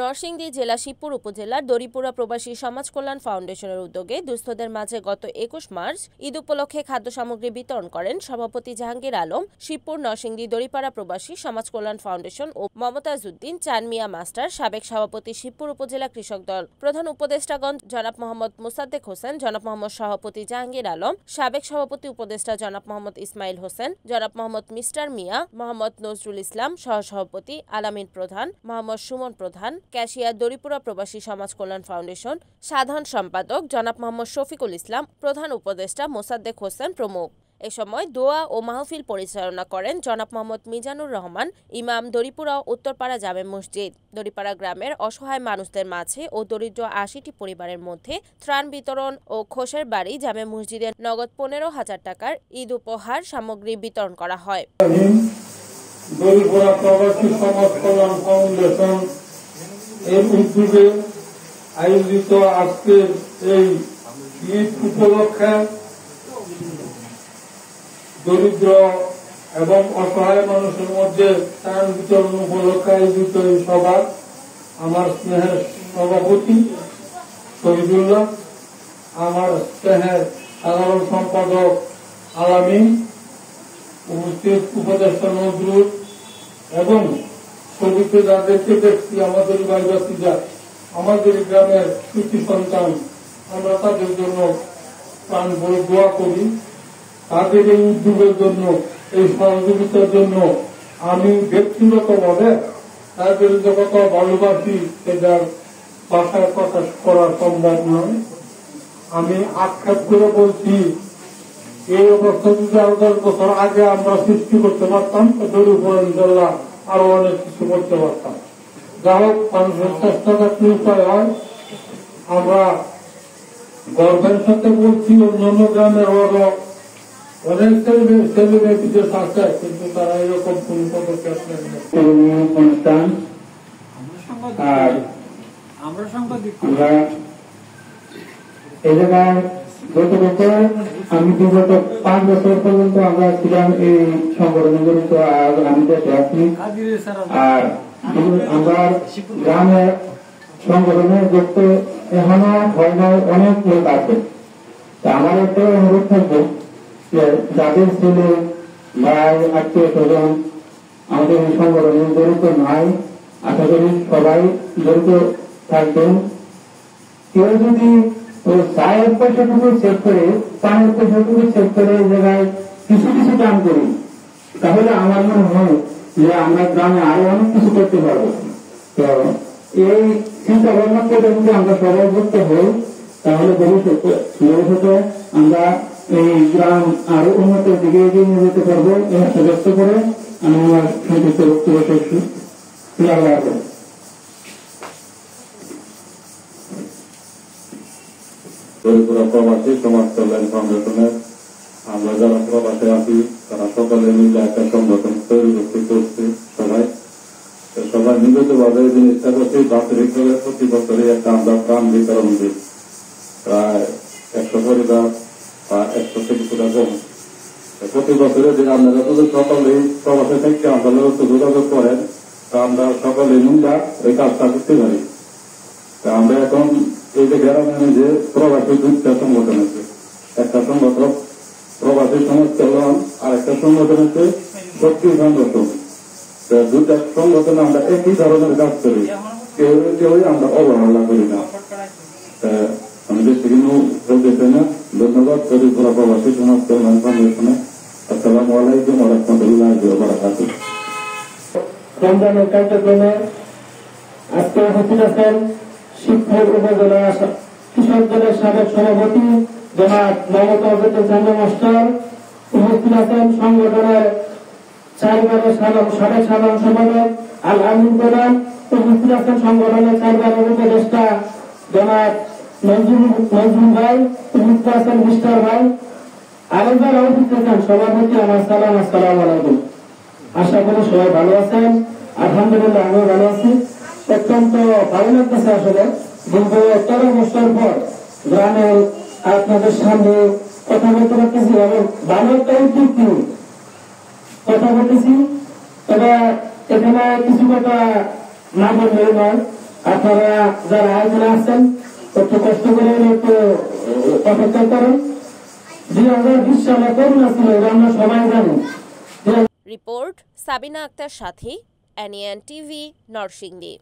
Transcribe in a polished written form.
নরসিংদী জেলা শিবপুর উপজেলার দড়িপুরা প্রবাসী সমাজ কল্যাণ ফাউন্ডেশনের উদ্যোগে দুস্থদের মাঝে গত ২১ মার্চ ঈদ উপলক্ষে খাদ্য সামগ্রী বিতরণ করেন সভাপতি জাহাঙ্গীর আলম, শিবপুর নরসিংদী দড়িপাড়া প্রবাসী সমাজ কল্যাণ ফাউন্ডেশন ও মমতাজ উদ্দিন চান মিয়া মাস্টার, সাবেক সভাপতি শিবপুর উপজেলা কৃষক দল, প্রধান উপদেষ্টাগণ জনাব মোহাম্মদ মোসাদ্দেক হোসেন, জনাব মোহাম্মদ সভাপতি জাহাঙ্গীর আলম, সাবেক সভাপতি উপদেষ্টা জনাব মোহাম্মদ ইসমাইল হোসেন, জনাব মোহাম্মদ মিস্টার মিয়া, মোহাম্মদ নজরুল ইসলাম, সহসভাপতি আলামিন প্রধান, মোহাম্মদ সুমন প্রধান, ক্যাশিয়ার দড়িপুরা প্রবাসী সমাজ কল্যাণ ফাউন্ডেশন, সাধারণ সম্পাদক জনাব মোহাম্মদ শফিকুল ইসলাম, প্রধান উপদেষ্টা মোসাদ্দেক হোসেন প্রমুখ। এ সময় দোয়া ও মাহফিল পরিচালনা করেন জনাব মোহাম্মদ মিজানুর রহমান, ইমাম, দড়িপুরা উত্তরপাড়া জামে মসজিদ। দড়িপাড়া গ্রামের অসহায় মানুষদের মাঝে ও দরিদ্র ৮০টি পরিবারের মধ্যে ত্রাণ বিতরণ ও খোসের বাড়ি জামে মসজিদের নগদ ১৫,০০০ টাকার ঈদ উপহার সামগ্রী বিতরণ করা হয়। দড়িপুরা প্রবাসী সমাজ কল্যাণ ফাউন্ডেশন এর উদ্যোগে আয়োজিত আজকের এই ঈদ উপলক্ষে দরিদ্র এবং অসহায় মানুষের মধ্যে ত্রাণ বিতরণ উপলক্ষে আয়োজিত এই সভা আমার স্নেহের সভাপতি শহীদুল্লাহ, আমার স্নেহের সাধারণ সম্পাদক আলামিন, উপস্থিত উপদেষ্টা নজরুল এবং ছবিতে যাদেরকে দেখছি আমাদের ভাইবাসীরা, আমাদের গ্রামের কৃষি সন্তান, আমরা তাদের জন্য প্রাণ ভরে দোয়া করি। তাদের এই উদ্যোগের জন্য, এই সহযোগিতার জন্য আমি ব্যক্তিগতভাবে তাদের যে কত ভালোবাসি সেটার ভাষায় প্রকাশ করা সম্ভব নয়। আমি আক্ষেপ করে বলছি, এই অবস্থা যদি আরো ১০ বছর আগে আমরা সৃষ্টি করতে পারতাম, দড়িপুরা ইনশাল্লাহ আরো অনেক কিছু করতে পারতাম। যা হোক, মানুষের চেষ্টা থাকলে উপায় হয়। আমরা গর্বের সাথে বলছি, অন্যান্য গ্রামের অনেক ছেলে মেয়ে বিদেশ আছে, কিন্তু তারা এরকম কোন পদক্ষেপ অনুষ্ঠান। আর আমরা এই জায়গায় গত বছর আমি বিগত ৫ বছর পর্যন্ত আমরা ছিলাম এই সংগঠনে জড়িত, আমি দেশে আছি। আর আমরা গ্রামের সংগঠনে যুক্ত এখনো হয় না, অনেক লোক আছে। আমার একটা অনুরোধ থাকবে যে যাদের ছেলে ভাই আত্মীয় স্বজন আমাদের এই সংগঠনে জড়িত নাই, আশা করি সবাই জড়িত থাকবেন। কেউ যদি চায়ের পয়সাটুকু সেভ করে, পানের পয়সাটুকু সেভ করে এই জায়গায় কিছু কিছু দান করি, তাহলে আমার মনে হয় যে আমরা গ্রামে আরো অনেক কিছু করতে পারবো। তো এই চিন্তা ভাবনা করে যদি আমরা সবাই যুক্ত হই, তাহলে ভবিষ্যতে আমরা এই গ্রাম আরো উন্নতির দিকে এগিয়ে নিয়ে যেতে পারবো। এই আশা ব্যক্ত করে আমি আমার সংক্ষিপ্ত বক্তব্য শেষ করছি। দড়িপুরা প্রবাসী সমাজ কল্যাণ ফাউন্ডেশনের আমরা যারা প্রবাসে আছি তারা সকলে মিলে একটা সংগঠন তৈরি করতে করছি। সবাই মিলিত ভাবে এই জিনিসটা করছি। বাৎসরিক ভাবে প্রতি বছরই একটা আমরা ত্রাণ বিতরণ দিই, প্রায় ১০০ পরিবার বা ১০০ থেকে পুরা কম। প্রতি বছরে যে আপনারা যদি সকলেই প্রবাসে থেকে আমাদের যোগাযোগ করেন, তা আমরা সকলে মিলে এই কাজটা করতে পারি। আমরা এখন এই যে গ্রামে যে প্রবাসী ২টা সংগঠন আছে, একটা সংগঠন প্রবাসী সমাজ কল্যাণ আর একটা সংগঠন হচ্ছে শক্তি সংগঠন। ২টা সংগঠন আমরা একই ধরনের কাজ করি, কেউই আমরা অবহেলা করি না। আমি বেশি কিন্তু বলতে চাই না। ধন্যবাদ দড়িপুরা প্রবাসী সমাজ কল্যাণ ফাউন্ডেশনে। আসসালামু আলাইকুম ওয়া রাহমাতুল্লাহি ওয়া বারাকাতুহু। রমজানের কার্যক্রমে আজকে উপস্থিত আছেন শিবপুর উপজেলা কৃষক দলের সাবেক সভাপতি জনাব মমতাজ উদ্দিন মাস্টার, উপস্থিত আছেন সংগঠনের ৪ বারের সাবেক সাধারণ সম্পাদক আলামিন প্রধান, উপস্থিত আছেন সংগঠনের ৪ বারের উপদেষ্টা জনাব নজরুল ভাই, উপস্থিত আছেন মিস্টার ভাই, আরো যারা উপস্থিত আছেন সভাপতি আমার সালাম, আসসালামু আলাইকুম। আশা করি সবাই ভালো আছেন। আলহামদুলিল্লাহ আমিও ভালো আছি। অত্যন্ত ভালো লাগতেছে আসলে দীর্ঘ ১৩ বছর পর গ্রামে আপনাদের সামনে কথা বলতে পারতেছি এবং ভালো একটা উদ্যোগ নিয়ে কথা বলতেছি। তবে এখানে কিছু কথা না বললেও নয়। আপনারা যারা আয়োজনে আছেন একটু কষ্ট করে একটু অপেক্ষা করেন। 2020 সালে করোনা ছিল, আমরা সবাই জানি। রিপোর্ট সাবিনা আক্তার সাথী, NAN TV, নরসিংদী।